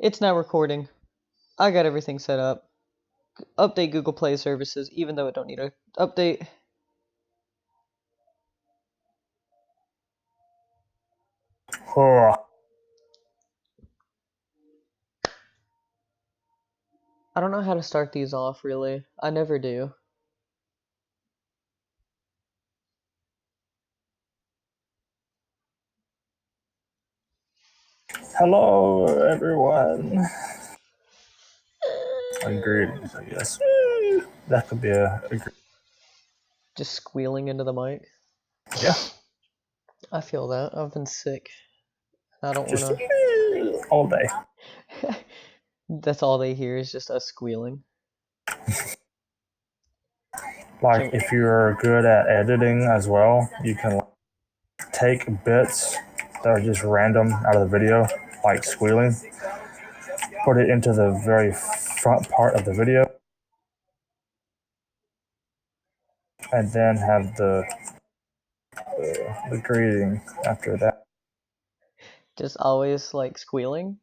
It's now recording. I got everything set up. Update Google Play services, even though it don't need a update. I don't know how to start these off, really. I never do. Hello, everyone. Greetings, I guess. That could be a Just squealing into the mic. yeah. I feel that. I've been sick. I don't Just wanna. all day. That's all they hear is just us squealing. Like if you're good at editing as well, you can take bits that are just random out of the video, like squealing, put it into the very front part of the video, and then have the greeting after that. Just always like squealing.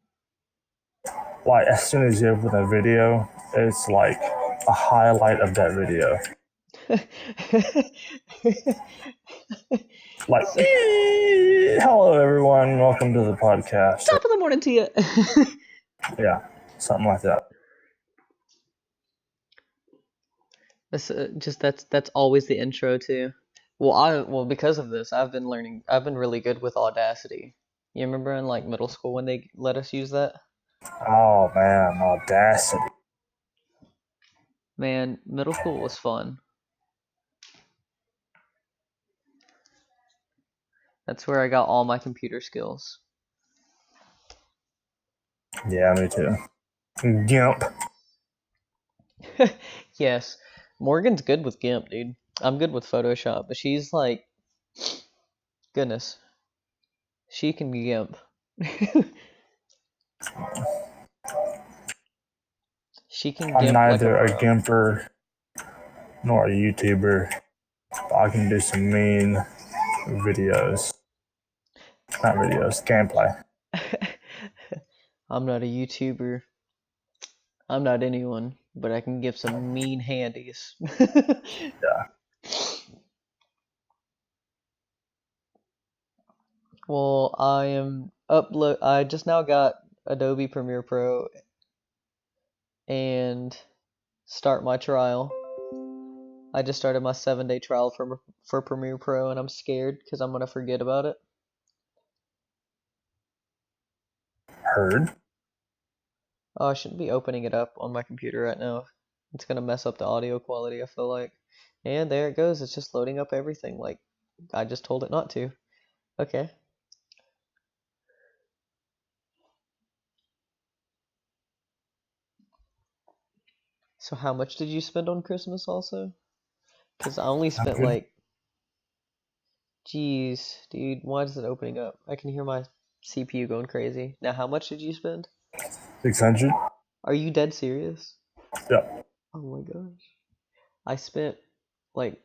Like as soon as you open the video, it's like a highlight of that video. Like, hello everyone, welcome to the podcast. Top of the morning to you. Yeah, something like that. That's always the intro too. Well because of this, I've been really good with Audacity. You remember in like middle school when they let us use that? Oh man, Audacity. Man, middle school was fun. That's where I got all my computer skills. Yeah, me too. GIMP. Yes. Morgan's good with GIMP, dude. I'm good with Photoshop, but she's like, goodness. She can GIMP. She can I'm GIMP like a neither a pro. GIMPer nor a YouTuber, but I can do some mean videos. Not videos, gameplay. I'm not a YouTuber. I'm not anyone, but I can give some mean handies. Yeah. Well, I just now got Adobe Premiere Pro and start my trial. I just started my 7-day trial for Premiere Pro, and I'm scared because I'm gonna forget about it. Heard. Oh, I shouldn't be opening it up on my computer right now. It's gonna mess up the audio quality, I feel like. And there it goes. It's just loading up everything like I just told it not to. Okay. So how much did you spend on Christmas also? Because I only spent like, geez, dude, why is it opening up? I can hear my CPU going crazy. Now, how much did you spend? 600. Are you dead serious? Yeah. Oh my gosh. I spent like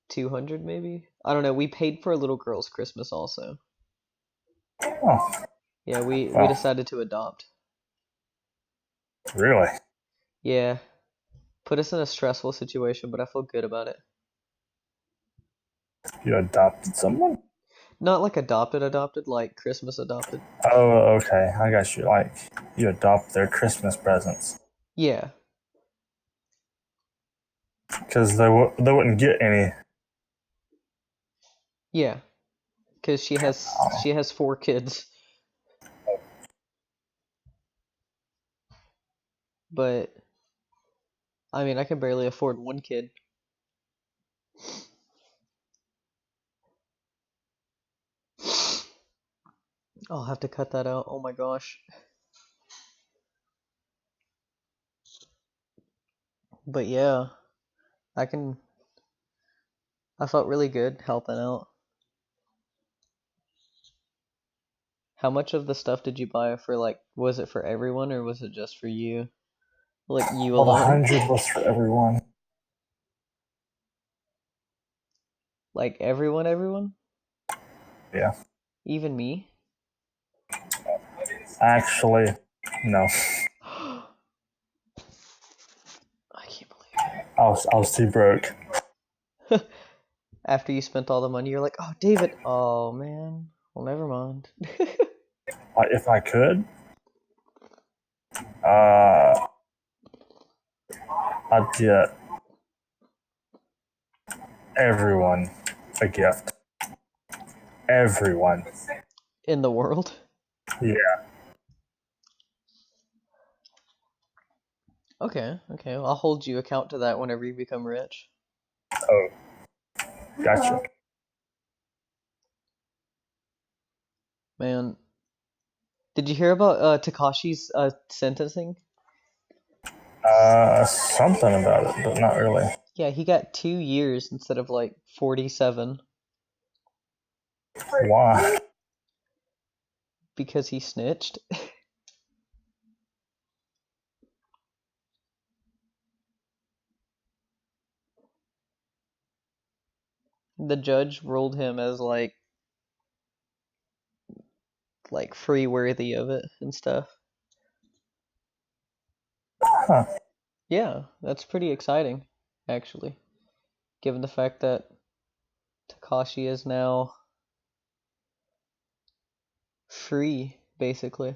200 maybe? I don't know. We paid for a little girl's Christmas also. Oh. Yeah, we Wow. decided to adopt. Really? Yeah. Put us in a stressful situation, but I feel good about it. You adopted someone? Not like adopted, like Christmas adopted. Oh, okay. I got you. Like, you adopt their Christmas presents. Yeah. Because they wouldn't get any. Yeah. Because she has 4 kids. But I mean, I can barely afford 1 kid. I'll have to cut that out. Oh my gosh. But yeah, I can. I felt really good helping out. How much of the stuff did you buy for like? Was it for everyone or was it just for you? Like you Well, the alone? 100 was for everyone. Like everyone? Yeah. Even me? Actually, No, I can't I was too broke. believe it. After you spent all the money, you're like, oh, David. Oh, man. Well, never mind. If I could, uh, I'd get everyone a gift. Everyone. In the world. Yeah. Okay, okay. Well, I'll hold you account to that whenever you become rich. Oh, gotcha. Man, did you hear about Takashi's sentencing? Something about it, but not really. Yeah, he got 2 years instead of like 47 Why? because he snitched. The judge ruled him as like free worthy of it and stuff. Huh. Yeah, that's pretty exciting, actually, given the fact that Takashi is now free, basically.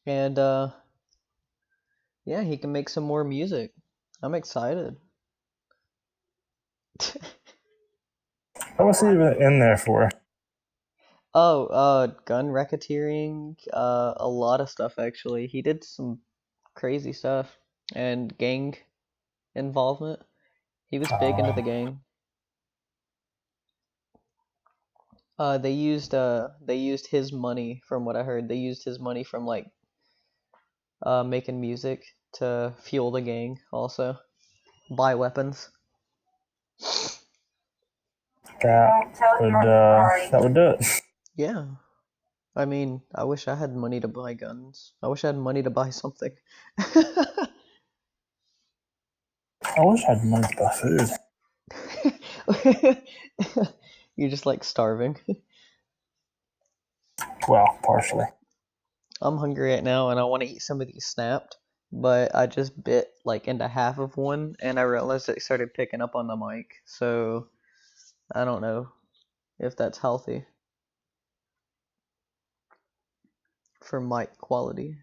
And yeah, he can make some more music. I'm excited. What was he even in there for? Oh, gun racketeering, a lot of stuff actually. He did some crazy stuff and gang involvement. He was big into the gang. They used his money from what I heard. They used his money from like making music to fuel the gang also. Buy weapons. That would do it. Yeah. I mean, I wish I had money to buy guns. I wish I had money to buy something. I wish I had money to buy food. You're just like starving. Well, partially. I'm hungry right now and I want to eat some of these snapped, but I just bit like into half of one and I realized it started picking up on the mic. So I don't know if that's healthy for mic quality.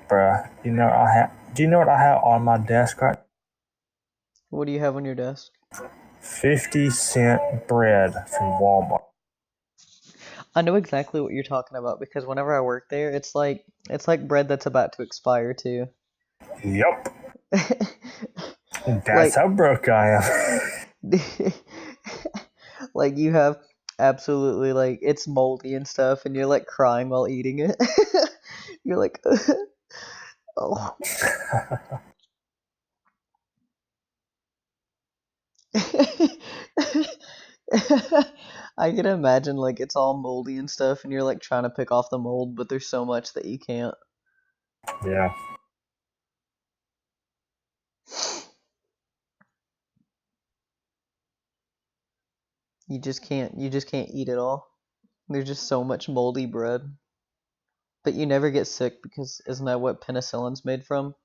Bruh, do you know what I have on my desk right? What do you have on your desk? 50-cent bread from Walmart. I know exactly what you're talking about because whenever I work there, it's like bread that's about to expire too. Yep. That's Like how broke I am. like you have absolutely like it's moldy and stuff and you're like crying while eating it. You're like oh. I can imagine like it's all moldy and stuff and you're like trying to pick off the mold but there's so much that you can't. Yeah. You just can't eat it all. There's just so much moldy bread. But you never get sick because isn't that what penicillin's made from?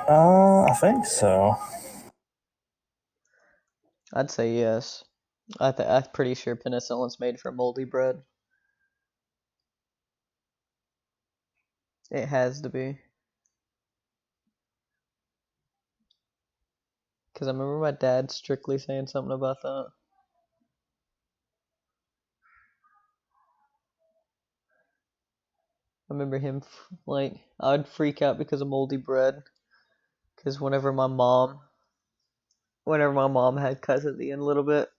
I think so. I'd say yes. I'm pretty sure penicillin's made from moldy bread. It has to be. Because I remember my dad strictly saying something about that. I remember him, like, I'd freak out because of moldy bread. Because whenever my mom had cousins in a little bit,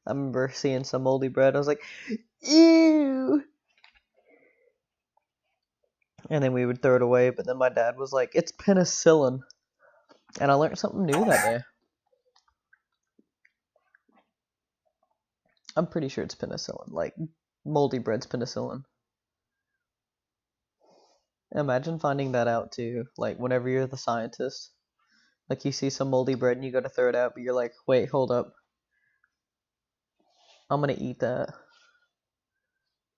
I remember seeing some moldy bread. I was like, ew! And then we would throw it away. But then my dad was like, it's penicillin. And I learned something new that day. I'm pretty sure it's penicillin, like moldy bread's penicillin. Imagine finding that out too, like whenever you're the scientist. Like you see some moldy bread and you go to throw it out, but you're like, wait, hold up. I'm gonna eat that.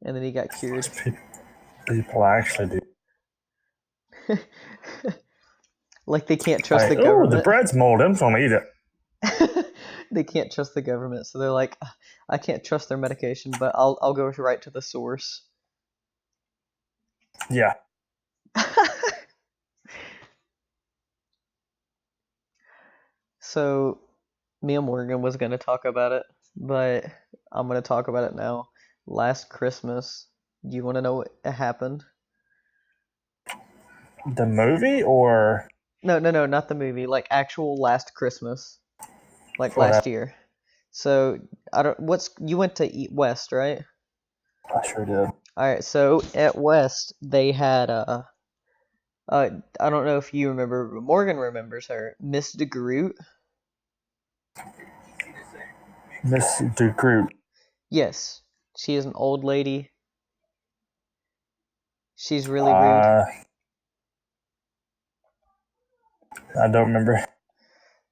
And then he got cured. People actually do. Like they can't trust the Oh, government. the bread's mold. I'm gonna eat it. They can't trust the government, so they're like, I can't trust their medication, but I'll go right to the source. Yeah. So, Mia Morgan was gonna talk about it, but I'm gonna talk about it now. Last Christmas, do you want to know what happened? The movie or No, not the movie. Like actual Last Christmas, like what last year. So I don't. What's you went to Eat West, right? I sure did. All right. So at West, they had I don't know if you remember. But Morgan remembers her, Miss DeGroot. Miss DeGroot. Yes, she is an old lady. She's really rude. I don't remember.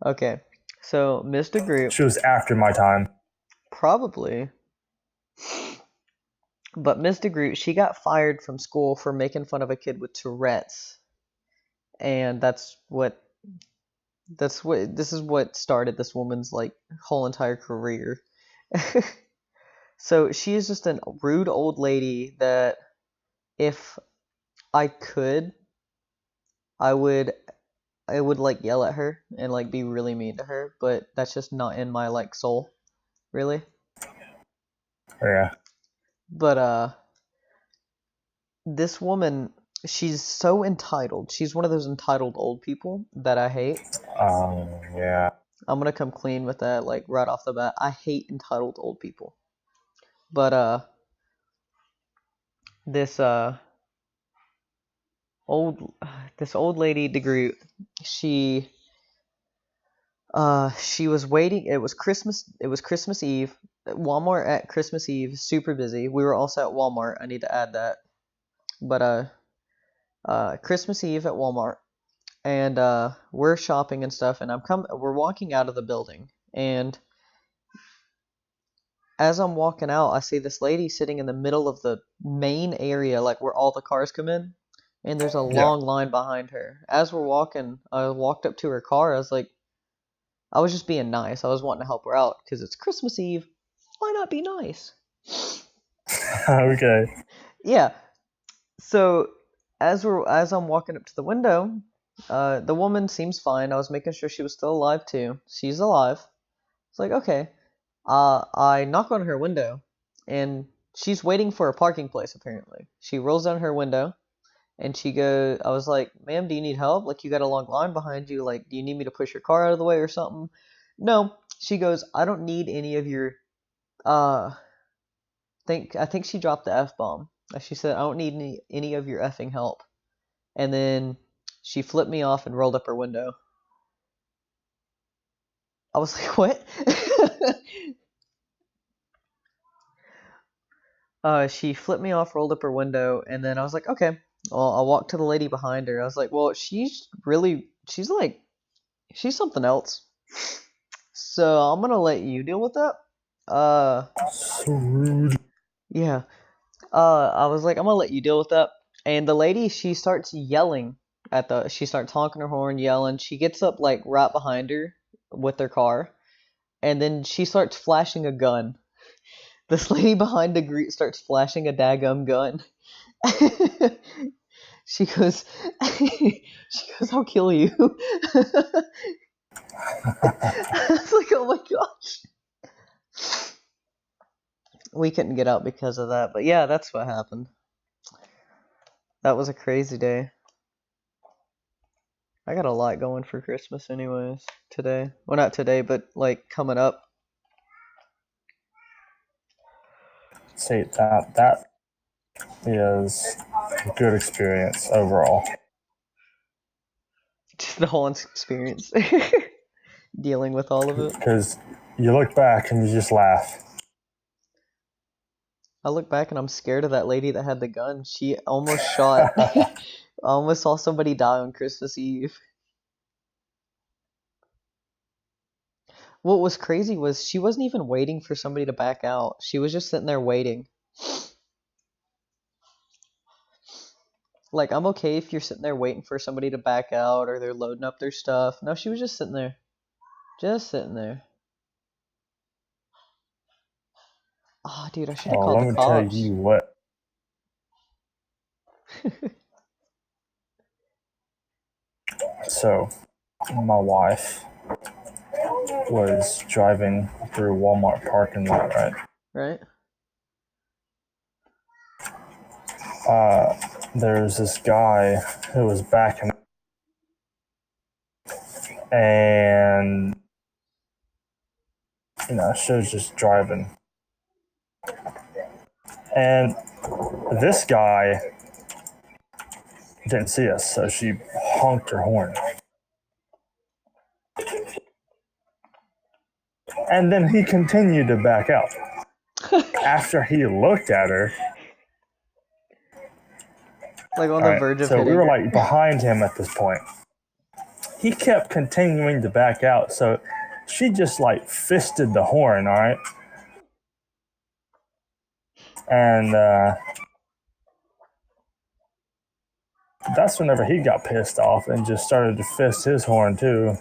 Okay, so Miss DeGroot. She was after my time. Probably. But Miss DeGroot, she got fired from school for making fun of a kid with Tourette's. And this is what started this woman's like whole entire career. So she is just a rude old lady that if I could, I would like yell at her and like be really mean to her, but that's just not in my like soul, really. Yeah. But this woman, she's so entitled. She's one of those entitled old people that I hate. Yeah. I'm gonna come clean with that, like right off the bat. I hate entitled old people. But this old lady DeGroot, she was waiting. It was Christmas Eve. Walmart at Christmas Eve, super busy. We were also at Walmart. I need to add that. But Christmas Eve at Walmart, and we're shopping and stuff, and we're walking out of the building, and as I'm walking out, I see this lady sitting in the middle of the main area, like where all the cars come in, and there's a long line behind her. As we're walking, I walked up to her car. I was just being nice. I was wanting to help her out because it's Christmas Eve. Why not be nice? Okay. Yeah. So as I'm walking up to the window, the woman seems fine. I was making sure she was still alive too. She's alive. It's like, okay. I knock on her window, and she's waiting for a parking place, apparently. She rolls down her window, and I was like, ma'am, do you need help? Like, you got a long line behind you. Like, do you need me to push your car out of the way or something? No. She goes, I don't need any of your, I think she dropped the F-bomb. She said, I don't need any of your effing help. And then she flipped me off and rolled up her window. I was like, what? She flipped me off, rolled up her window, and then I was like, okay. Well, I walked to the lady behind her. I was like, well, she's something else. So I'm gonna let you deal with that. So rude. Yeah. I was like, I'm gonna let you deal with that. And the lady, she starts yelling she starts honking her horn, yelling. She gets up like right behind her with her car, and then she starts flashing a gun. This lady behind the group starts flashing a daggum gun. She goes, I'll kill you. I was like, oh my gosh. We couldn't get out because of that, but yeah, that's what happened. That was a crazy day. I got a lot going for Christmas anyways, today. Well, not today, but like coming up. See, that is a good experience overall. The whole experience. Dealing with all of it. Because you look back and you just laugh. I look back and I'm scared of that lady that had the gun. She almost shot. I almost saw somebody die on Christmas Eve. What was crazy was she wasn't even waiting for somebody to back out. She was just sitting there waiting. Like, I'm okay if you're sitting there waiting for somebody to back out or they're loading up their stuff. No, she was just sitting there. Just sitting there. Oh, dude, I should have Oh, called let the me tell cops. you what. So, my wife was driving through Walmart parking lot, right? Right? There's this guy who was backing, and she was just driving, and this guy didn't see us, so she honked her horn, and then he continued to back out. After he looked at her, Like on all the right, verge of so we hitting were her. like behind him at this point. He kept continuing to back out, so she just like fisted the horn, all right? And that's whenever he got pissed off and just started to fist his horn too.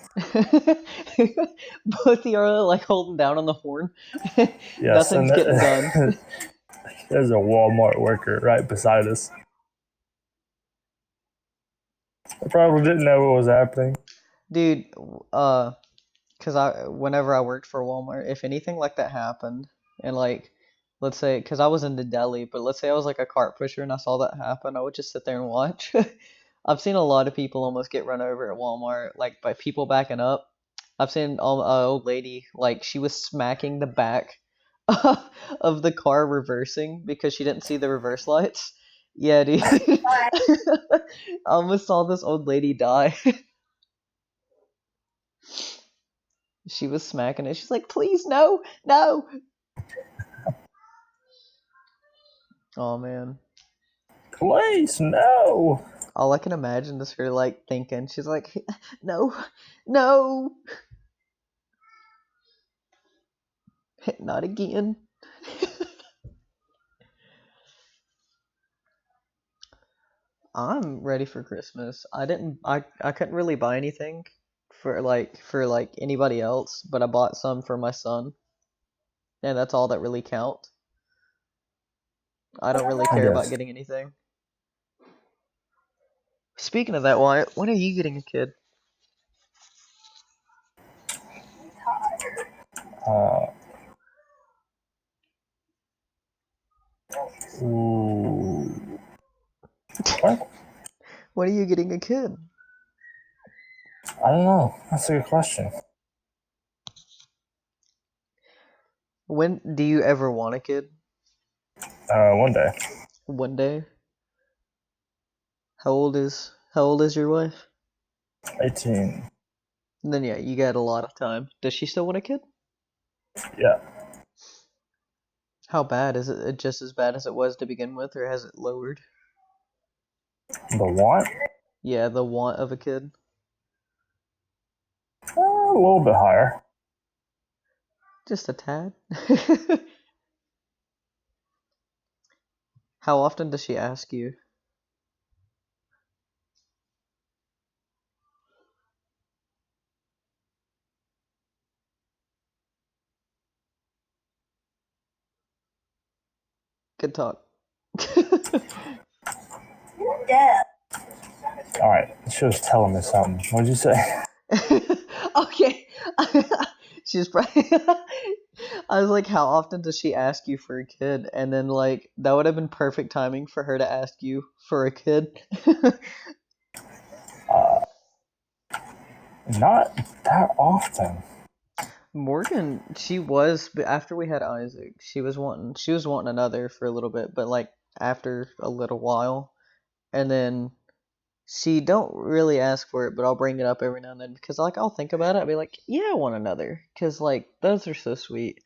Both of you are like holding down on the horn. Yes, Nothing's and getting done. there's a Walmart worker right beside us. I probably didn't know what was happening. Dude, cause whenever I worked for Walmart, if anything like that happened, and like, let's say, cause I was in the deli, but let's say I was like a cart pusher and I saw that happen, I would just sit there and watch. I've seen a lot of people almost get run over at Walmart, like by people backing up. I've seen an old lady, like she was smacking the back of the car reversing because she didn't see the reverse lights. Yeah, dude. I almost saw this old lady die. She was smacking it. She's like, please, no, no. Oh, man. Please, no. All I can imagine is her, like, thinking. She's like, no, no, not again. I'm ready for Christmas. I couldn't really buy anything for anybody else, but I bought some for my son, and that's all that really count. I don't really I care about guess. getting anything. Speaking of that, Wyatt, when are you getting a kid? Uh, ooh. What? When are you getting a kid? I don't know. That's a good question. When do you ever want a kid? One day. One day. How old is your wife? 18. Then yeah, you got a lot of time. Does she still want a kid? Yeah. How bad is it? Just as bad as it was to begin with, or has it lowered? The want? Yeah, the want of a kid. A little bit higher. Just a tad. How often does she ask you? Good talk. All right. She was telling me something. What'd you say? Okay. She's probably. I was like, how often does she ask you for a kid? And then like that would have been perfect timing for her to ask you for a kid. Not that often. Morgan, she was, but after we had Isaac, she was wanting another for a little bit, but like after a little while, and then she don't really ask for it, but I'll bring it up every now and then because like I'll think about it, I'll be like, yeah, I want another, because like those are so sweet.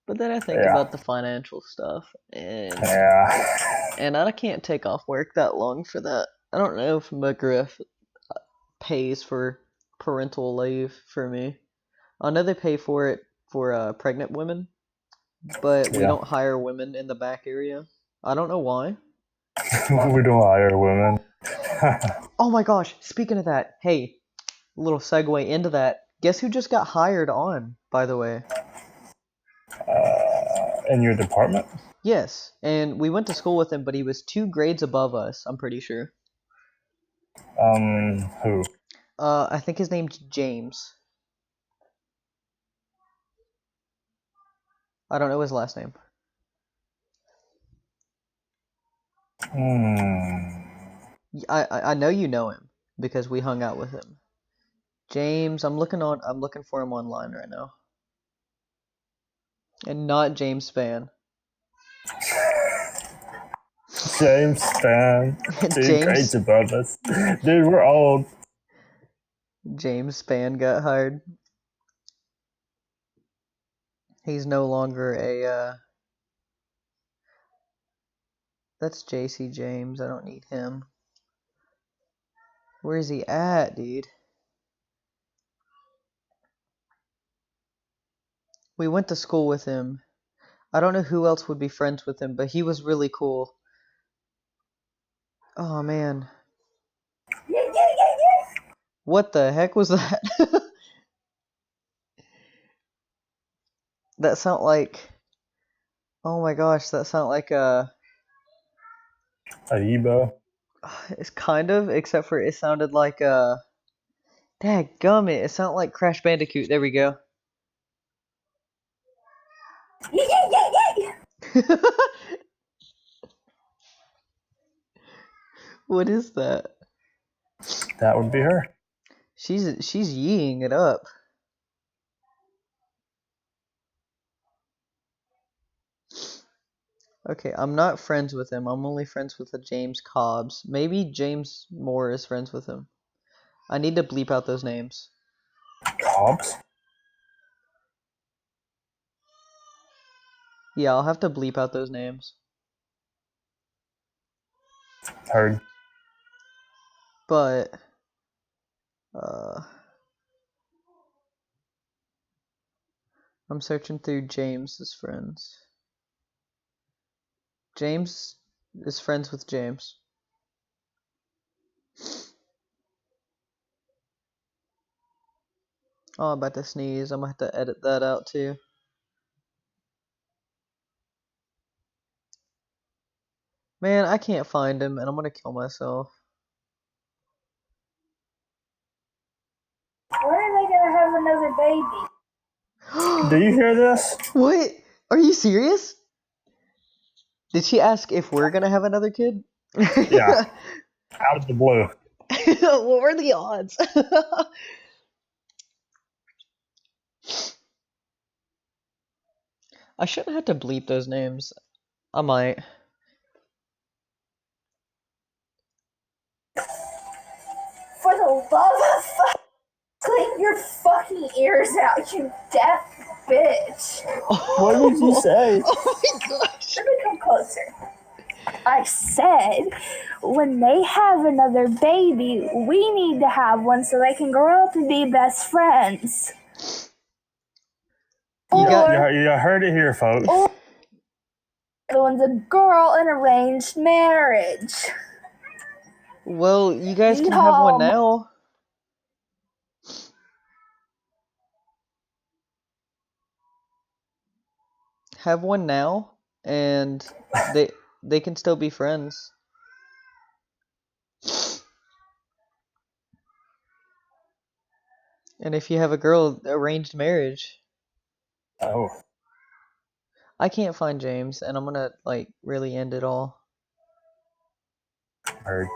But then I think Yeah. about the financial stuff, and Yeah. I can't take off work that long for that. I don't know if McGriff pays for parental leave for me. I know they pay for it for pregnant women, but we Yeah. don't hire women in the back area. I don't know why. We don't hire women. Oh my gosh, speaking of that, hey, little segue into that. Guess who just got hired on, by the way? In your department? Yes, and we went to school with him, but he was 2 grades above us, I'm pretty sure. Who? I think his name's James. I don't know his last name. I know you know him because we hung out with him. James, I'm looking for him online right now. And not James Spann. James Spann. 2 grades James above us. Dude, we're old. James Spann got hired. He's no longer a that's JC James. I don't need him. Where is he at, dude? We went to school with him. I don't know who else would be friends with him, but he was really cool. Oh man. What the heck was that? That sound like, oh my gosh, that sound like Aibo. it's kind of, except for it sounded like dadgummit, it sounded like Crash Bandicoot. There we go. What is that? That would be her. She's yeeing it up. Okay, I'm not friends with him. I'm only friends with the James Cobbs. Maybe James Moore is friends with him. I need to bleep out those names. Cobbs? Yeah, I'll have to bleep out those names. Heard. But I'm searching through James's friends. James is friends with James. Oh, I'm about to sneeze. I'm gonna have to edit that out too. Man, I can't find him, and I'm gonna kill myself. When are they gonna have another baby? Do you hear this? What? Are you serious? Did she ask if we're gonna have another kid? Yeah. Out of the blue. What were the odds? I shouldn't have to bleep those names. I might. For the love of fuck, clean your fucking ears out, you deaf bitch. What did you say? Oh my gosh. Let me come closer. I said, when they have another baby, we need to have one so they can grow up and be best friends. You got- You heard it here, folks. Or the one's a girl in arranged marriage. Well, you guys can have one now. Have one now, and they can still be friends. And if you have a girl, arranged marriage. Oh. I can't find James, and I'm gonna like really end it all. Heard.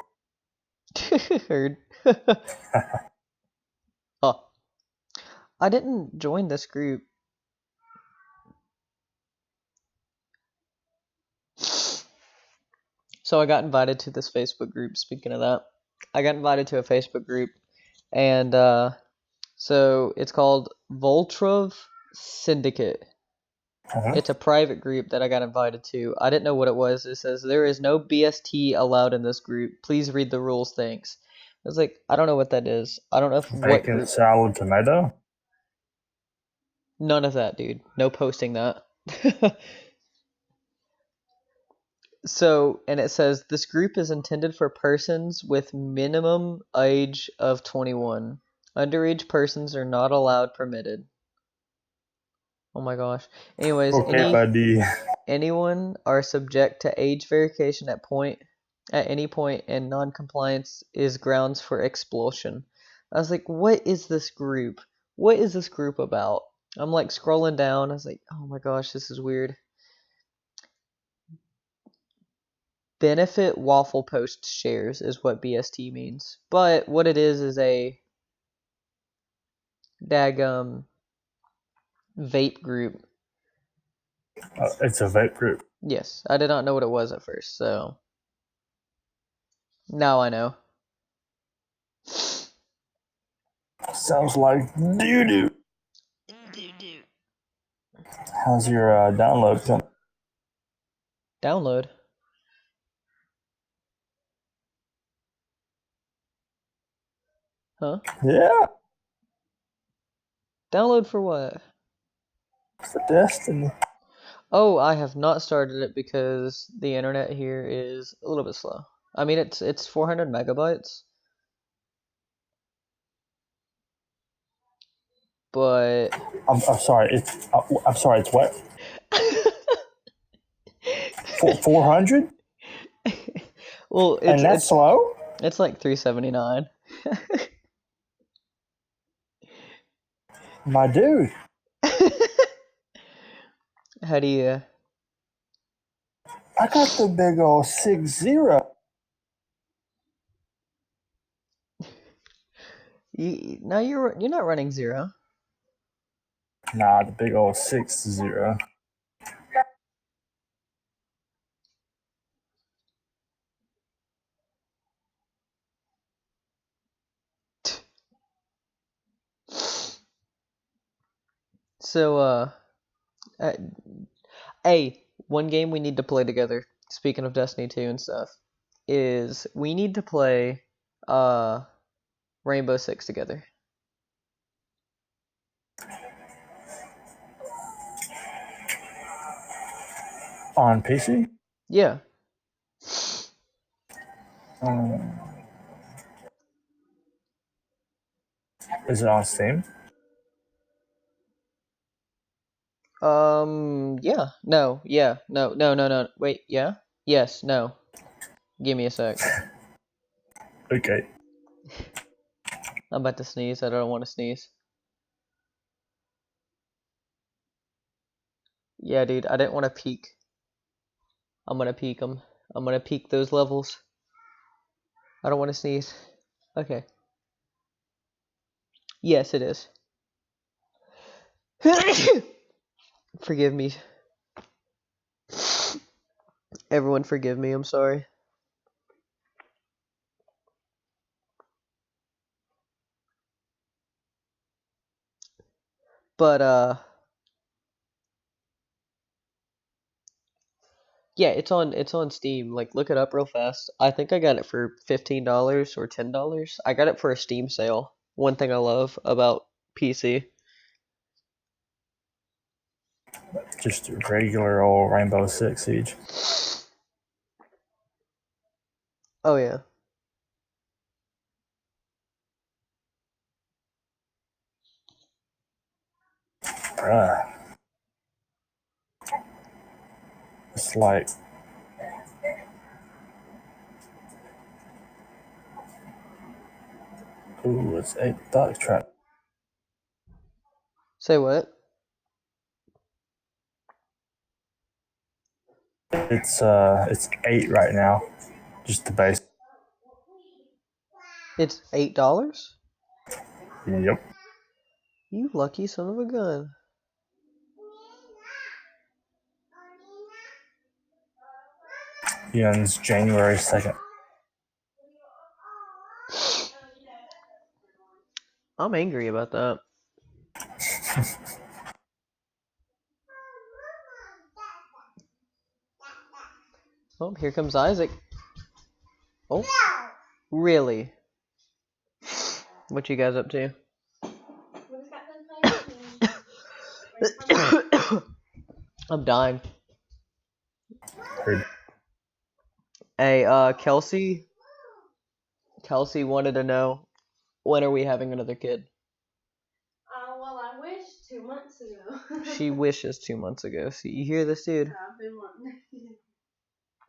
Heard. Oh. I didn't join this group. So I got invited to this Facebook group. Speaking of that, I got invited to a Facebook group, and so it's called Voltrov Syndicate. It's a private group that I got invited to. I didn't know what it was. It says there is no BST allowed in this group. Please read the rules. Thanks. I was like, I don't know what that is. I don't know if what Bacon, group. salad, tomato. None of that, dude. No posting that. So, and it says this group is intended for persons with minimum age of 21. Underage persons are not allowed permitted. Oh my gosh. Anyways, Okay, buddy. anyone are subject to age verification at any point, and non-compliance is grounds for expulsion. I was like, what is this group? What is this group about? I'm like scrolling down. I was like, oh my gosh, this is weird. Benefit Waffle Post shares is what BST means. But what it is a daggum vape group. It's a vape group. Yes, I did not know what it was at first, so now I know. Sounds like doo-doo. How's your download coming? Download. Huh? Yeah, Download for what? for Destiny. Oh, I have not started it because the internet here is a little bit slow. I mean, it's 400 megabytes, but I'm sorry. I'm sorry. It's what? 400? well, And that's slow? it's like 379. My dude. How do you? I got the big old 6-0. Now you're not running 0. Nah, the big old 6-0. So uh, hey, one game we need to play together. Speaking of Destiny 2 and stuff, is we need to play Rainbow Six together. On PC? Yeah. Is it on Steam? Yeah. No. Yeah. No. No. No. No. Wait. Yeah. Yes. No. Give me a sec. Okay. I'm about to sneeze. I don't want to sneeze. Yeah, dude. I didn't want to peek. I'm gonna peek them. I'm gonna peek those levels. I don't want to sneeze. Okay. Yes, it is. Forgive me. Everyone forgive me. I'm sorry. But yeah, it's on Steam. Like look it up real fast. I think I got it for $15 or $10. I got it for a Steam sale. One thing I love about PC. Just regular old Rainbow Six Siege. Oh yeah. Bruh. It's like... Ooh, it's 8 Dog Trap. Say what? It's 8 right now. Just the base. It's $8? Yep. You lucky son of a gun. Ends January 2nd. I'm angry about that. Oh, here comes Isaac. Oh, really? What you guys up to? I'm dying. Heard. Hey, Kelsey wanted to know, when are we having another kid? Well, I wish 2 months ago. She wishes 2 months ago. See, you hear this, dude? I've been wanting.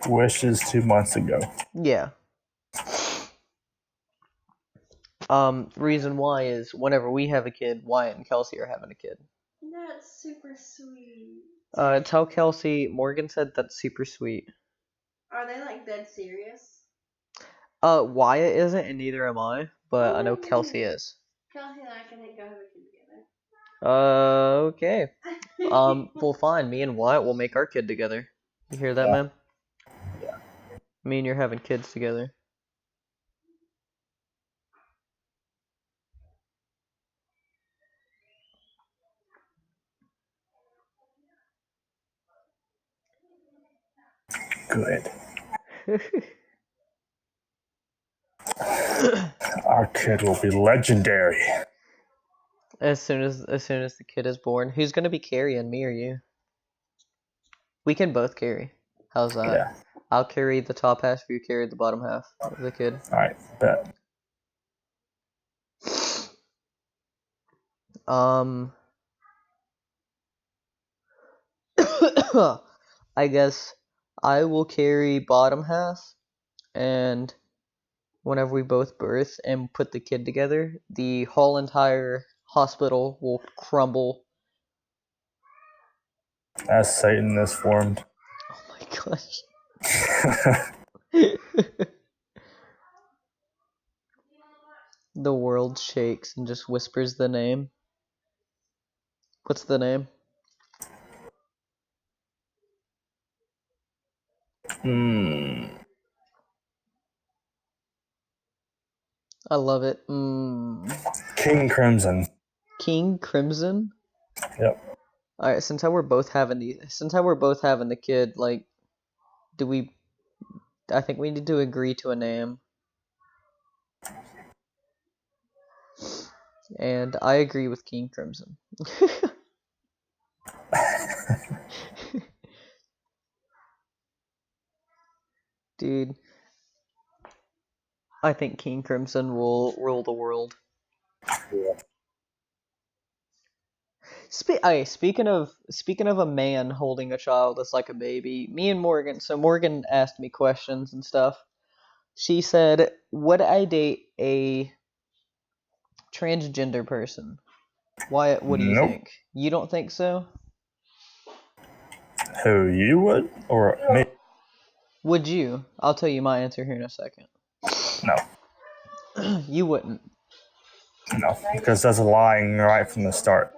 Wishes 2 months ago. Yeah. Reason why is whenever we have a kid, Wyatt and Kelsey are having a kid. That's super sweet. Tell Kelsey, Morgan said that's super sweet. Are they like dead serious? Wyatt isn't, and neither am I, but I know Kelsey is. Kelsey and I can go have a kid together. Okay. Well, fine. Me and Wyatt will make our kid together. You hear that, Yeah. man? Me and you're having kids together. Good. Our kid will be legendary. As soon as the kid is born, who's gonna be carrying, me or you? We can both carry. How's that? Yeah. I'll carry the top half, you carry the bottom half of the kid. Alright, bet. I guess I will carry bottom half, and whenever we both birth and put the kid together, the whole entire hospital will crumble. As Satan is formed. Oh my gosh. The world shakes and just whispers the name. What's the name? I love it. King Crimson. King Crimson? Yep. Alright, since we're both having the kid, like, I think we need to agree to a name. And I agree with King Crimson. Dude, I think King Crimson will rule the world. Yeah. Speaking of a man holding a child that's like a baby, me and Morgan. So Morgan asked me questions and stuff. She said, "Would I date a transgender person?" What do you Nope. think? You don't think so? Who, you would? Or me? Would you? I'll tell you my answer here in a second. No. You wouldn't. No. Because that's lying right from the start.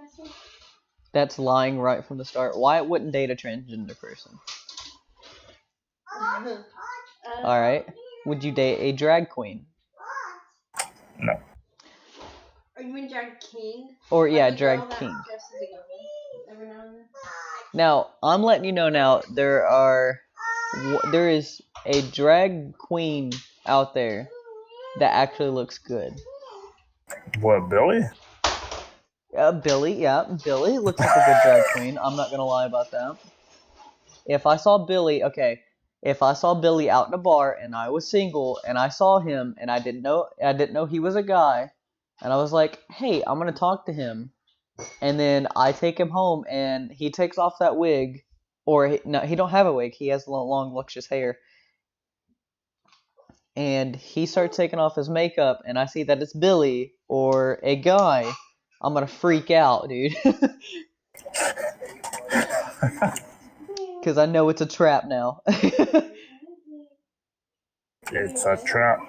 That's lying right from the start. Wyatt wouldn't date a transgender person. Alright. Would you date a drag queen? No. Are you mean drag king? Or, yeah, Like a drag girl that king. dresses a guy every now and then? Now, I'm letting you know now, there is a drag queen out there that actually looks good. What, Billy? Billy looks like a good drag queen. I'm not gonna lie about that. If I saw Billy out in a bar and I was single and I saw him and I didn't know he was a guy, and I was like, hey, I'm gonna talk to him, and then I take him home and he takes off that wig, no, he don't have a wig. He has long, luscious hair. And he starts taking off his makeup, and I see that it's Billy or a guy, I'm gonna freak out, dude. Because I know it's a trap now. It's a trap.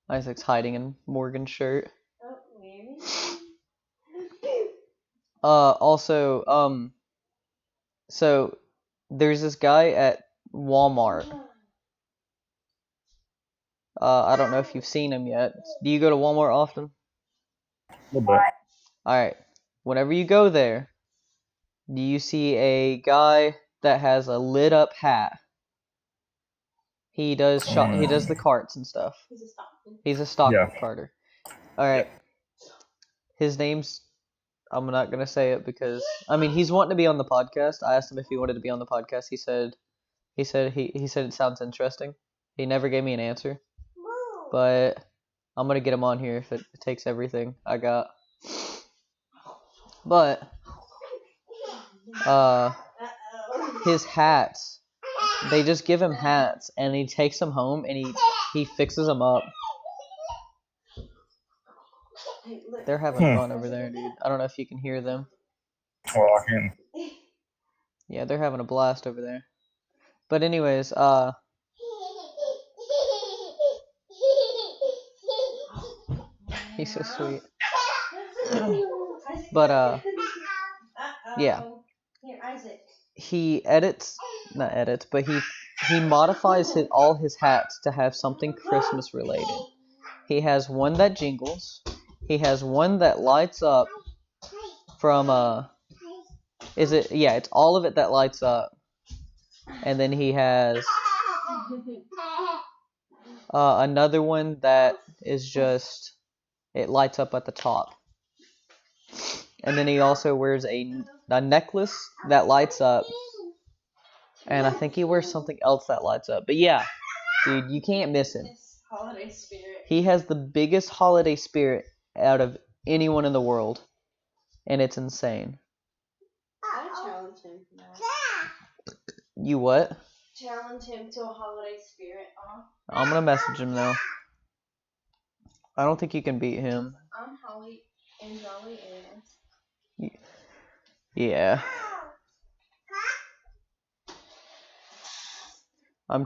Isaac's hiding in Morgan's shirt. Oh, weird. Also, so there's this guy at Walmart. I don't know if you've seen him yet. Do you go to Walmart often? A little bit. Alright. Whenever you go there, do you see a guy that has a lit up hat. He does he does the carts and stuff. He's a Stockton. He's a stock Yeah. carter. All right. His name's, I'm not gonna say it because I mean he's wanting to be on the podcast. I asked him if he wanted to be on the podcast. He said it sounds interesting. He never gave me an answer, but I'm gonna get him on here if it takes everything I got. But his hats, they just give him hats and he takes them home and he fixes them up. They're having fun over there, dude. I don't know if you can hear them. Well, I can. Yeah, they're having a blast over there. But anyways, he's so sweet. But yeah. Here, Isaac. He not edits, but he modifies all his hats to have something Christmas related. He has one that jingles. He has one that lights up from it's all of it that lights up. And then he has another one that is just, it lights up at the top. And then he also wears a necklace that lights up. And I think he wears something else that lights up. But yeah, dude, you can't miss him. Holiday spirit. He has the biggest holiday spirit out of anyone in the world. And it's insane. I challenge him for that. You what? Challenge him to a holiday spirit off. I'm gonna message him though. I don't think you can beat him. I'm Holly and Jolly and... Yeah. I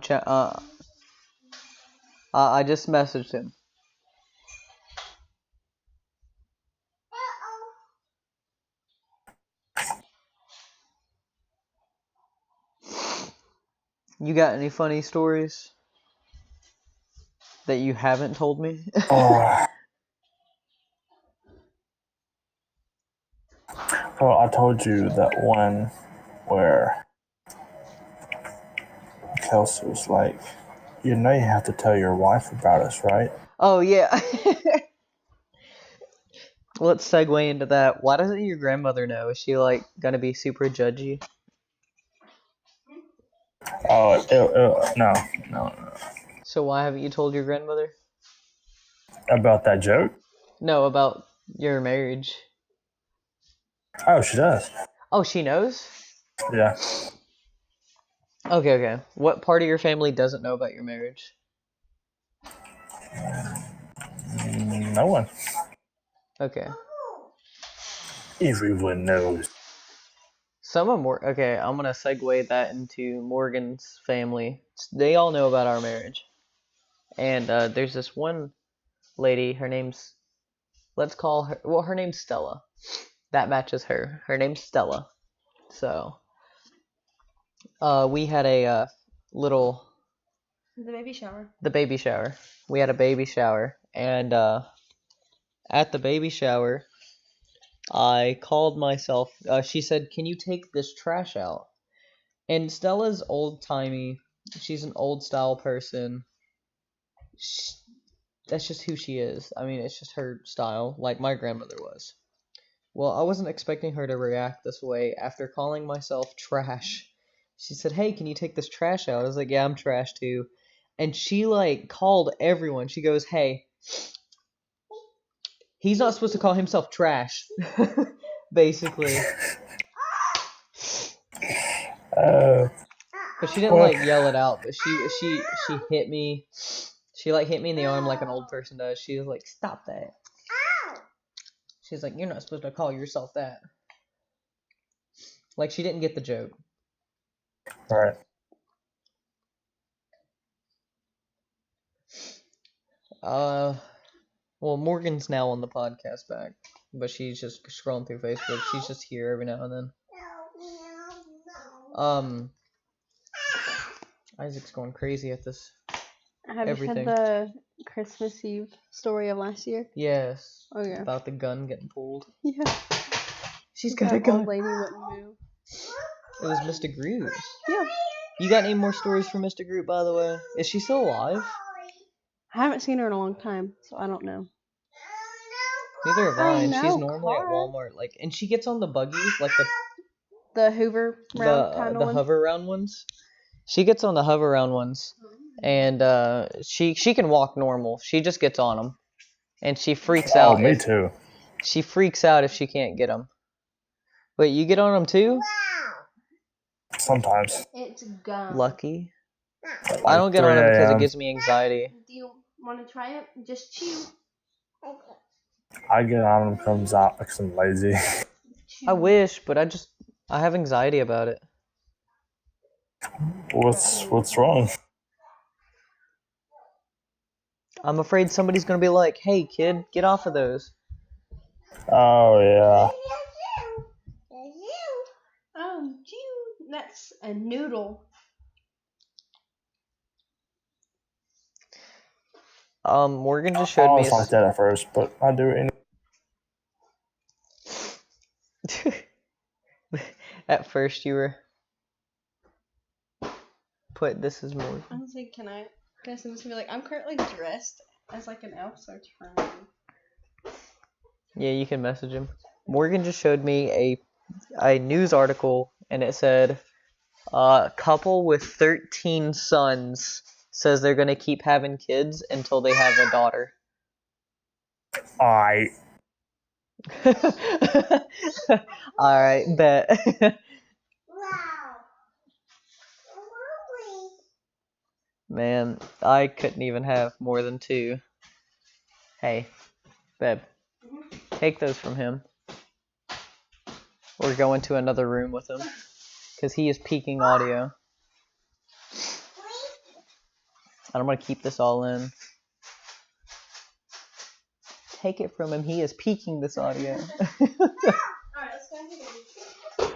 just messaged him. You got any funny stories that you haven't told me? Oh. Well, I told you that one where Kelsey was like, you know you have to tell your wife about us, right? Oh, yeah. Let's segue into that. Why doesn't your grandmother know? Is she, like, gonna be super judgy? Oh, no. So why haven't you told your grandmother? About that joke? No, about your marriage. Oh, she does. Oh, she knows? Yeah. Okay. What part of your family doesn't know about your marriage? No one. Okay. Everyone knows. Okay, I'm gonna segue that into Morgan's family. They all know about our marriage. And there's this one lady, her name's Stella. That matches her. Her name's Stella. So, we had a little... The baby shower. The baby shower. We had a baby shower. And at the baby shower, I called myself... she said, can you take this trash out? And Stella's old-timey. She's an old-style person. That's just who she is. I mean, it's just her style, like my grandmother was. Well, I wasn't expecting her to react this way after calling myself trash. She said, hey, can you take this trash out? I was like, yeah, I'm trash too. And she, like, called everyone. She goes, hey, he's not supposed to call himself trash. Basically. But she didn't, like, yell it out. But she hit me. She, like, hit me in the arm like an old person does. She was like, stop that. She's like, you're not supposed to call yourself that. Like, she didn't get the joke. Right. Well, Morgan's now on the podcast back, but she's just scrolling through Facebook. She's just here every now and then. Isaac's going crazy at this. Have everything. you heard the Christmas Eve story of last year? Yes. Oh yeah. About the gun getting pulled. Yeah. She's got a That gun. old lady wouldn't move. It was Mr. Groot. Yeah. You got any more stories from Mr. Groot, by the way? Is she still alive? I haven't seen her in a long time, so I don't know. Neither have I I. And she's know, normally at Clark. Walmart, like, and she gets on the buggies, like The Hoover round kind of the one. hover round ones. She gets on the hover round ones, and she can walk normal. She just gets on them, and she freaks Oh, out. me too. She freaks out if she can't get them. Wait, you get on them too? Sometimes. It's gum. Lucky. At I like don't get 3 on them because it a.m. gives me anxiety. Do you want to try it? Just chew. I get on them comes out like I'm lazy. I wish, but I have anxiety about it. What's wrong? I'm afraid somebody's gonna be like, "Hey, kid, get off of those." Oh yeah. Oh, chew. That's a noodle. Morgan just I showed me was like that at first, but I do it. At first, you were put this is Morgan. I was like, can I send this to me? Like, I'm currently dressed as like an elf, so it's fine. Yeah, you can message him. Morgan just showed me a news article, and it said, couple with 13 sons says they're gonna keep having kids until they have a daughter. Alright. Alright, bet. Man, I couldn't even have more than 2. Hey, babe, take those from him. Or go into another room with him. Because he is peaking audio. And I'm going to keep this all in. Take it from him. He is peaking this audio. Alright, let's go.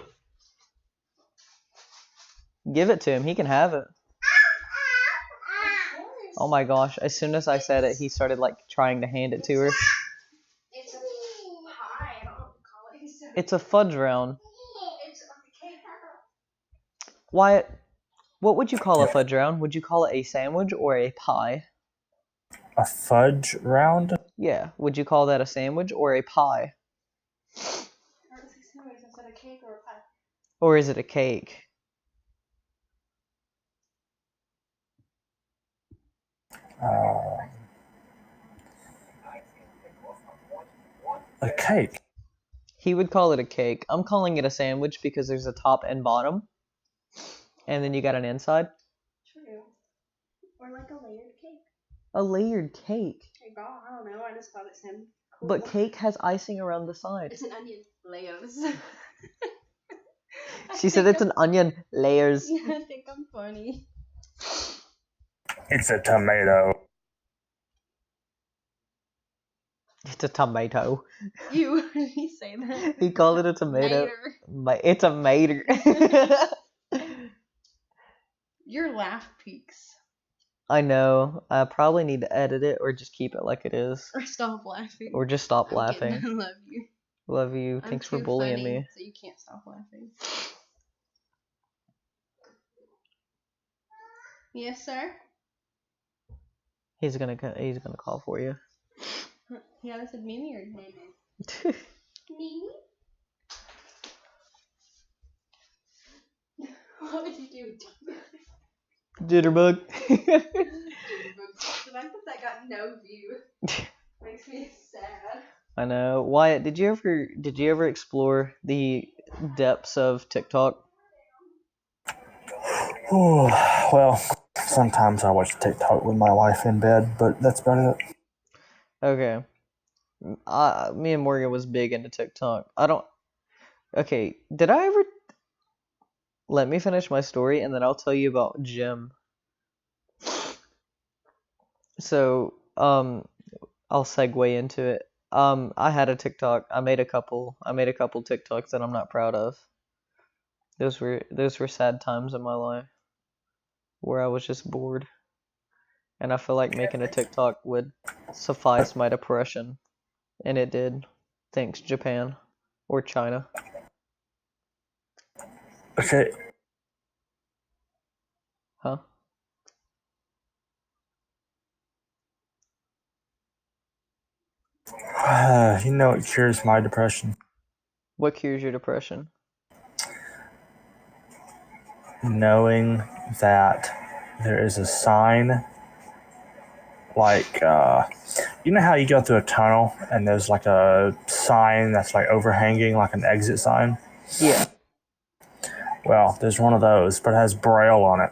Give it to him. He can have it. Oh my gosh. As soon as I said it, he started like trying to hand it to her. It's a pie. I don't know what to call it. It's a fudge round. It's a cake. Wyatt, what would you call a fudge round? Would you call it a sandwich or a pie? A fudge round? Yeah. Would you call that a sandwich or a pie? Instead of cake or a pie. Or is it a cake? A cake. He would call it a cake. I'm calling it a sandwich because there's a top and bottom. And then you got an inside. True. Or like a layered cake. A layered cake. Hey, God, I don't know. I just thought it sounded cool. But cake has icing around the side. It's an onion. Layers. She said it's an onion. Layers. Yeah, I think I'm funny. It's a tomato. It's a tomato. You say that. He called it a tomato. Mater. It's a mater. Your laugh peaks. I know. I probably need to edit it or just keep it like it is. Or stop laughing. Or just stop I'm laughing. kidding. I love you. Love you. I'm Thanks for too bullying funny, me. So you can't stop laughing. Yes, sir. He's gonna call for you. Yeah, I said Mimi or Nene? Mimi? What would you do? Jitterbug. The fact that got no view makes me sad. I know. Wyatt, did you ever explore the depths of TikTok? Well, sometimes I watch TikTok with my wife in bed, but that's about it. Okay. Me and Morgan was big into TikTok. Okay, did I ever... Let me finish my story and then I'll tell you about Jim. So, I'll segue into it. I had a TikTok. I made a couple TikToks that I'm not proud of. Those were sad times in my life where I was just bored. And I feel like making a TikTok would suffice my depression. And it did. Thanks, Japan. Or China. Okay. Huh? You know what cures my depression? What cures your depression? Knowing that there is a sign, like, you know how you go through a tunnel and there's like a sign that's like overhanging, like an exit sign? Yeah. Well, there's one of those, but it has Braille on it.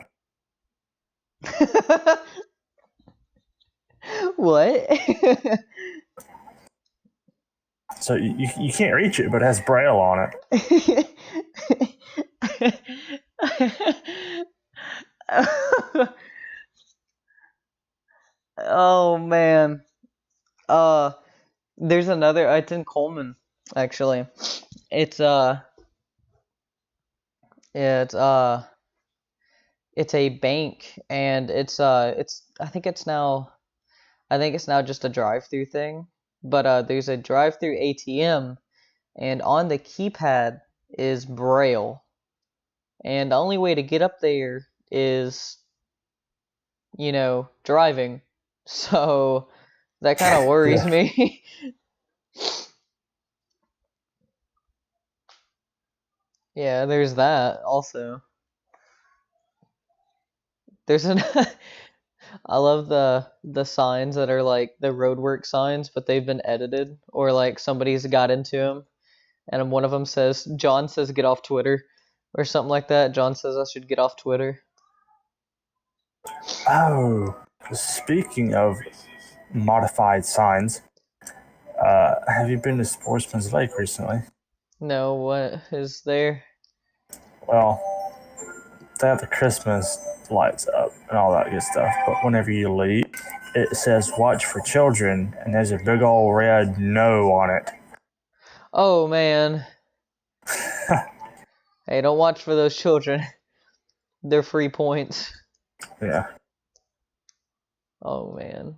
What? So you can't reach it, but it has Braille on it. Oh man. Uh there's another, it's in Coleman actually. It's it's it's a bank, and it's I think it's now just a drive-through thing. But there's a drive-through ATM, and on the keypad is Braille. And the only way to get up there is, driving. So that kind of worries Yeah. me. Yeah, there's that also. There's an I love the signs that are like the roadwork signs, but they've been edited, or like somebody's got into them, and one of them says, John says get off Twitter, or something like that. John says I should get off Twitter. Oh, speaking of modified signs, have you been to Sportsman's Lake recently? No, what is there? Well, they have the Christmas lights up and all that good stuff, but whenever you leave, it says watch for children, and there's a big old red no on it. Oh man. Hey, don't watch for those children. They're free points. Yeah. Oh man.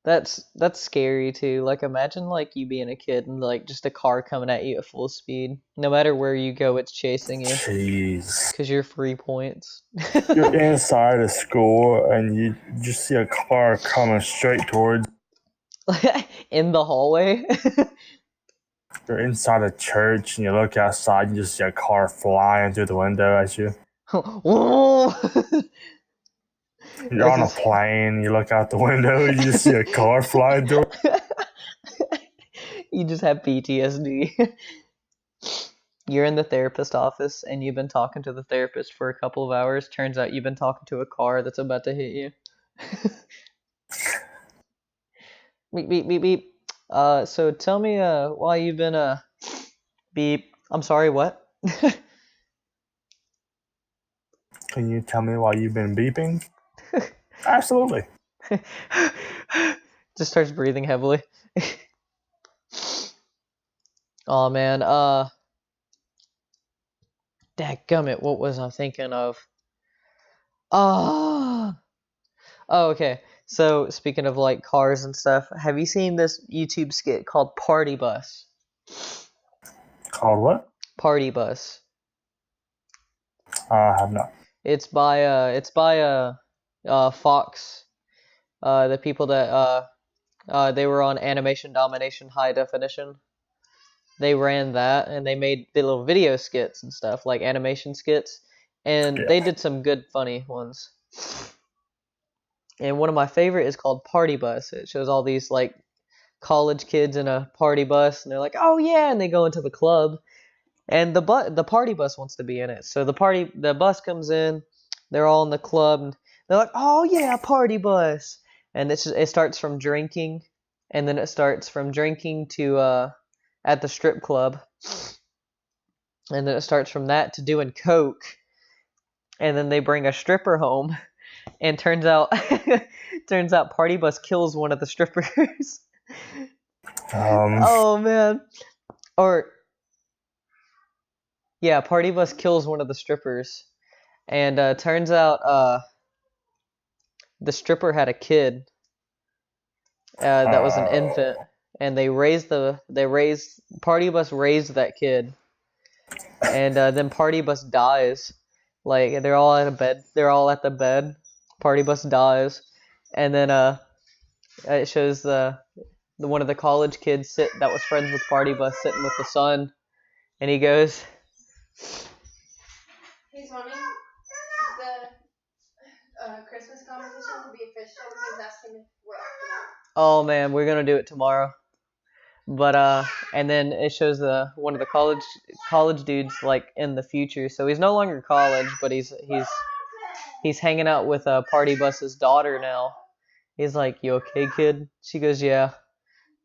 That's scary too. Like imagine like you being a kid and like just a car coming at you at full speed. No matter where you go, it's chasing you Jeez. because you're free points. You're inside a school and you just see a car coming straight towards. In the hallway. You're inside a church and you look outside and you just see a car flying through the window at you. Whoa! You're on a plane, you look out the window, you just see a car flying through. You just have PTSD. You're in the therapist office and you've been talking to the therapist for a couple of hours. Turns out you've been talking to a car that's about to hit you. Beep, beep, beep, beep. So tell me, why you've been, beep. I'm sorry, what? Can you tell me why you've been beeping? Absolutely. Just starts breathing heavily. Oh man, dadgummit, what was I thinking of? Oh, okay. So speaking of like cars and stuff, have you seen this YouTube skit called Party Bus? Called what? Party Bus. I have not. It's by Fox. The people that they were on Animation Domination High Definition. They ran that and they made the little video skits and stuff, like animation skits, and Yeah. they did some good funny ones. And one of my favorite is called Party Bus. It shows all these like college kids in a party bus, and they're like, "Oh yeah," and they go into the club, and the party bus wants to be in it. So the bus comes in, they're all in the club, and they're like, "Oh yeah, party bus," and it starts from drinking, and then it starts from drinking to at the strip club, and then it starts from that to doing coke, and then they bring a stripper home, and turns out Party Bus kills one of the strippers. Oh man. Or yeah, Party Bus kills one of the strippers, and turns out the stripper had a kid that was an infant, and Party Bus raised that kid, and then Party Bus dies. Like they're all at a bed. They're all at the bed. Party Bus dies, and then it shows the one of the college kids that was friends with Party Bus sitting with the son, and he goes, He's wanting the Christmas competition to be official. He's asking if we're up for that. "Oh man, we're gonna do it tomorrow." But and then it shows one of the college dudes like in the future. So he's no longer college, but he's hanging out with Party Bus's daughter now. He's like, "You okay, kid?" She goes, "Yeah.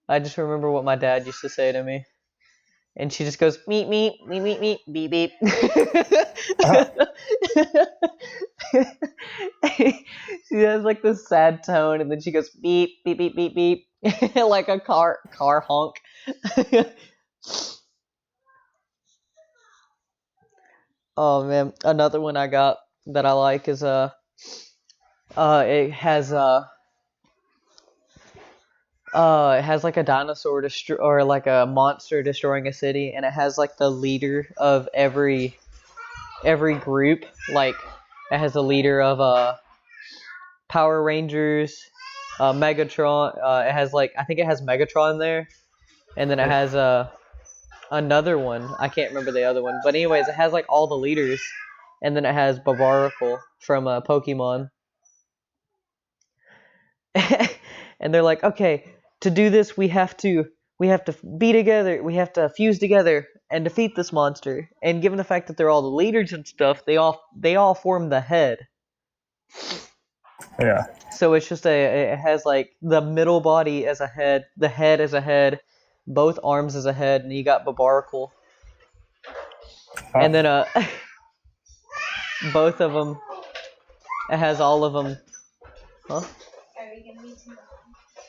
I just remember what my dad used to say to me." And she just goes, "Meep meep meep meep meep beep beep." She has like this sad tone, and then she goes beep beep beep beep beep, like a car honk. Oh man, another one I got that I like is it has like a dinosaur or like a monster destroying a city, and it has like the leader of every group. Like it has a leader of Power Rangers, Megatron. It has like I think it has Megatron there, and then it has another one. I can't remember the other one, but anyways, it has like all the leaders, and then it has Barbaracle from Pokemon. And they're like, okay, to do this, we have to be together. We have to fuse together and defeat this monster. And given the fact that they're all the leaders and stuff, they all form the head. Yeah. So it's just it has like the middle body as a head, the head as a head, both arms as a head, and you got Barbaracle. And then both of them, it has all of them. Huh? Are we gonna be too long?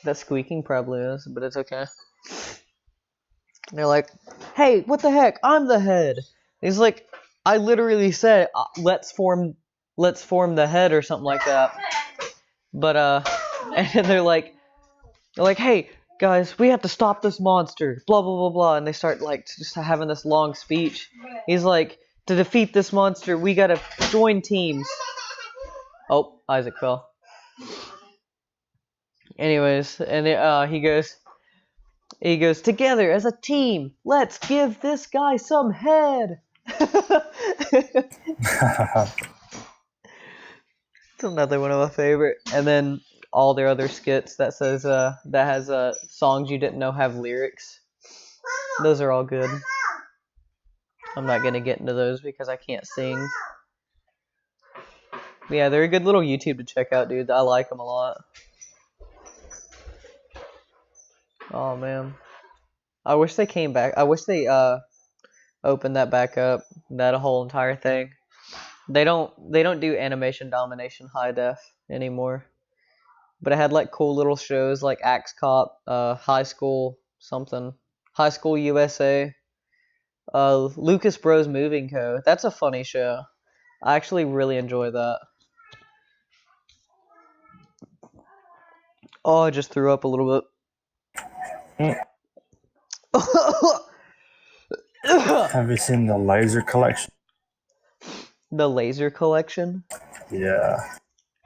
That squeaking probably is, but it's okay. They're like, "Hey, what the heck? I'm the head." He's like, "I literally said let's form the head or something like that." But and they're like, "Hey guys, we have to stop this monster." Blah blah blah blah, and they start like just having this long speech. He's like, "To defeat this monster, we gotta join teams." Oh, Isaac fell. Anyways, and he goes, "Together as a team, let's give this guy some head." It's another one of my favorite. And then all their other skits that has songs you didn't know have lyrics. Those are all good. I'm not gonna get into those because I can't sing. But yeah, they're a good little YouTube to check out, dude. I like them a lot. Oh man, I wish they came back. I wish they opened that back up. That whole entire thing. They don't do animation domination high def anymore. But it had like cool little shows like Axe Cop, High School something, High School USA, Lucas Bros Moving Co. That's a funny show. I actually really enjoy that. Oh, I just threw up a little bit. Have you seen the Laser Collection? The Laser Collection? Yeah.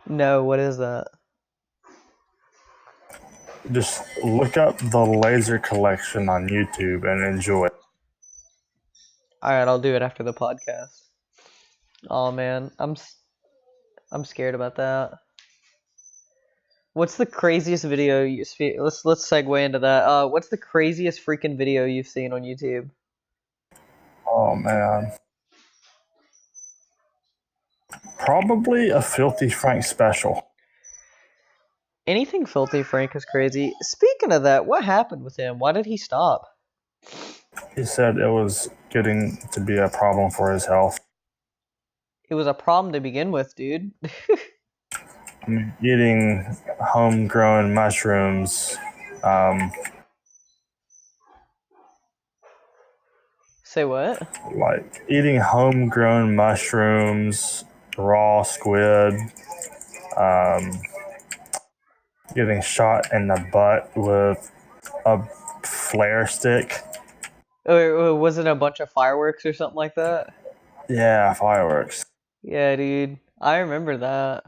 No, what is that? Just look up the Laser Collection on YouTube and enjoy it. Alright, I'll do it after the podcast. Oh man, I'm scared about that. What's the craziest video let's segue into that. What's the craziest freaking video you've seen on YouTube? Oh man. Probably a Filthy Frank special. Anything Filthy Frank is crazy. Speaking of that, what happened with him? Why did he stop? He said it was getting to be a problem for his health. It was a problem to begin with, dude. I mean, eating homegrown mushrooms. Say what? Like eating homegrown mushrooms, raw squid, getting shot in the butt with a flare stick. Or was it a bunch of fireworks or something like that? Yeah, fireworks. Yeah, dude. I remember that.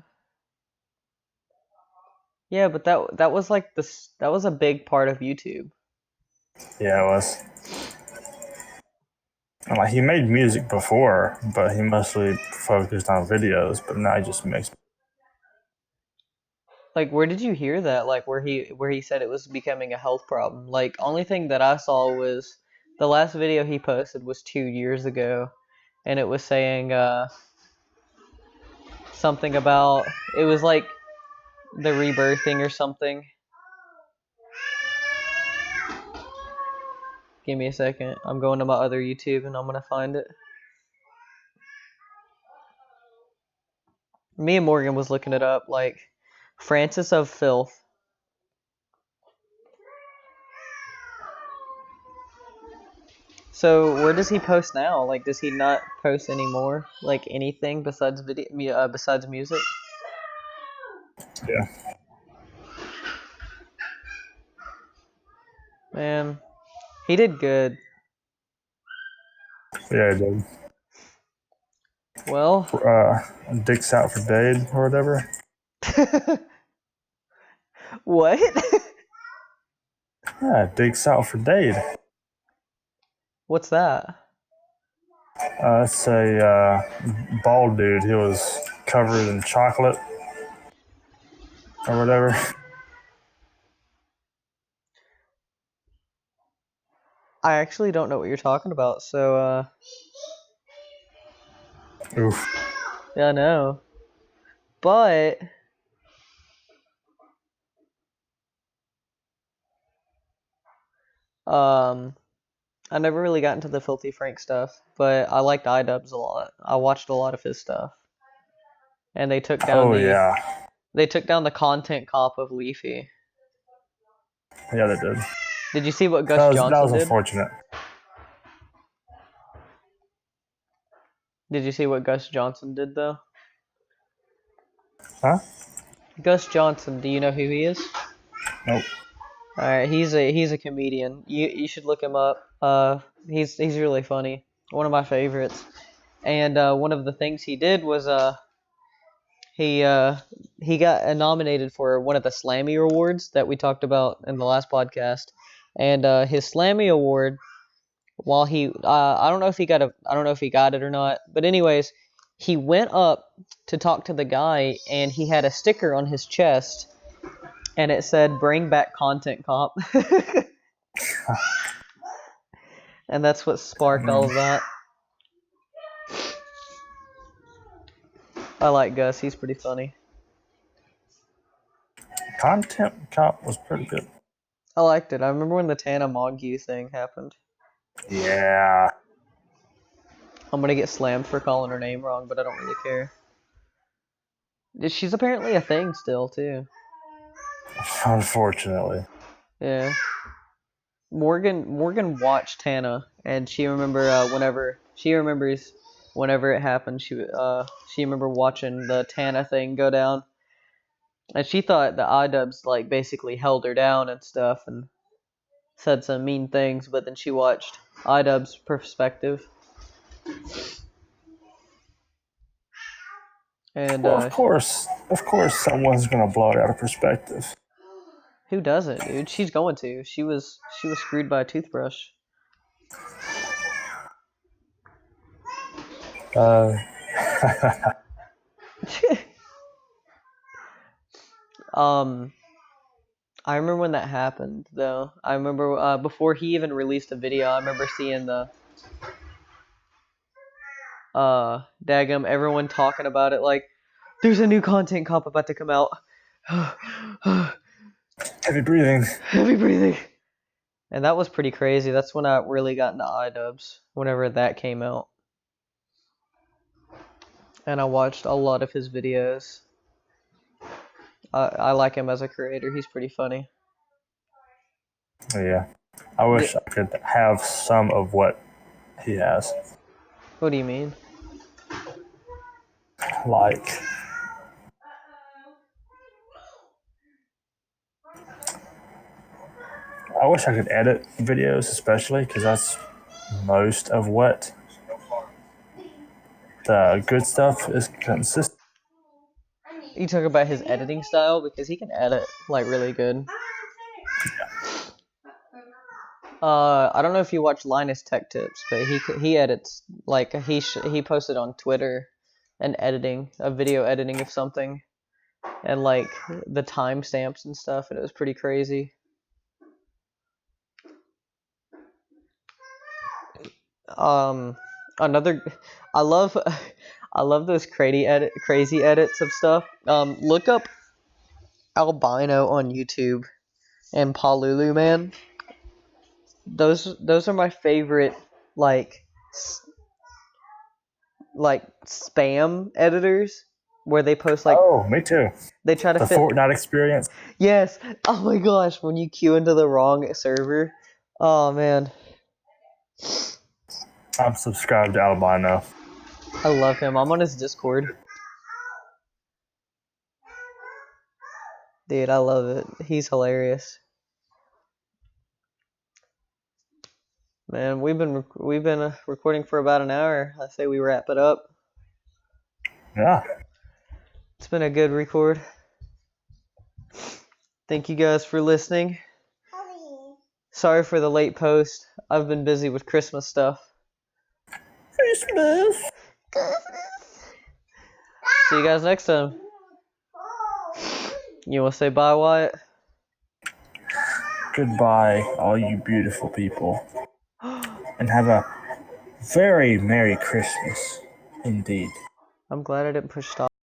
Yeah, but that was like this. That was a big part of YouTube. Yeah, it was. And, like, he made music before, but he mostly focused on videos. But now he just makes. Like, where did you hear that? Like, where he said it was becoming a health problem? Like, only thing that I saw was the last video he posted was 2 years ago, and it was saying something about it was like the rebirthing or something. Give me a second. I'm going to my other YouTube and I'm gonna find it. Me and Morgan was looking it up, like Francis of Filth. So where does he post now? Like, does he not post anymore? Like anything besides besides music? Yeah. Man, he did good. Yeah, he did. Well, Dicks out for Dade or whatever. what? Yeah, Dicks out for Dade. What's that? It's a bald dude. He was covered in chocolate or whatever. I actually don't know what you're talking about. So, Oof. yeah, I know. But I never really got into the Filthy Frank stuff, but I liked iDubbbz a lot. I watched a lot of his stuff, and they took down Oh yeah, the content cop of Leafy. yeah, they did. Did you see what That Gus was Johnson did? unfortunate. Did you see what Gus Johnson did though? Huh? Gus Johnson, do you know who he is? Nope. All right, he's a comedian. You should look him up. He's really funny. One of my favorites. And one of the things he did was he got nominated for one of the Slammy awards that we talked about in the last podcast. And his Slammy award, while he I don't know if he got it or not, but anyways, he went up to talk to the guy and he had a sticker on his chest and it said "Bring back Content Cop." And that's what sparked all of that. I like Gus, he's pretty funny. Content Cop was pretty good. I liked it. I remember when the Tana Montague thing happened. Yeah. I'm gonna get slammed for calling her name wrong, but I don't really care. She's apparently a thing still, too. Unfortunately. Yeah. Morgan watched Tana, and she remembers whenever it happened. She remember watching the Tana thing go down, and she thought the iDubbbz like basically held her down and stuff, and said some mean things. But then she watched iDubbbz's perspective, and Well, of course, someone's gonna blow it out of perspective. who doesn't, dude? She's going to. She was screwed by a toothbrush. I remember when that happened, though. I remember before he even released a video, I remember seeing the daggum everyone talking about it like, there's a new content cop about to come out. Heavy breathing. Heavy breathing. And that was pretty crazy. That's when I really got into iDubbbz, whenever that came out. And I watched a lot of his videos. I like him as a creator. He's pretty funny. Yeah. I wish I could have some of what he has. What do you mean? Like, I wish I could edit videos, especially because that's most of what the good stuff is consistent. You talk about his editing style because he can edit like really good. I don't know if you watch Linus Tech Tips, but he edits like he posted on Twitter an editing, a video editing of something, and like the timestamps and stuff, and it was pretty crazy. Another, I love those crazy edits of stuff. Look up Albino on YouTube and Paululu Man. Those are my favorite like spam editors where they post like Oh, me too. they try to The fit. Fortnite experience. Yes. Oh my gosh, when you queue into the wrong server. Oh man. I'm subscribed to Albino. I love him. I'm on his Discord. Dude, I love it. He's hilarious. Man, we've been recording for about an hour. I say we wrap it up. Yeah. It's been a good record. Thank you guys for listening. Sorry for the late post. I've been busy with Christmas stuff. Christmas. See you guys next time. You want to say bye, Wyatt? Goodbye, all you beautiful people. And have a very Merry Christmas indeed. I'm glad I didn't push stop.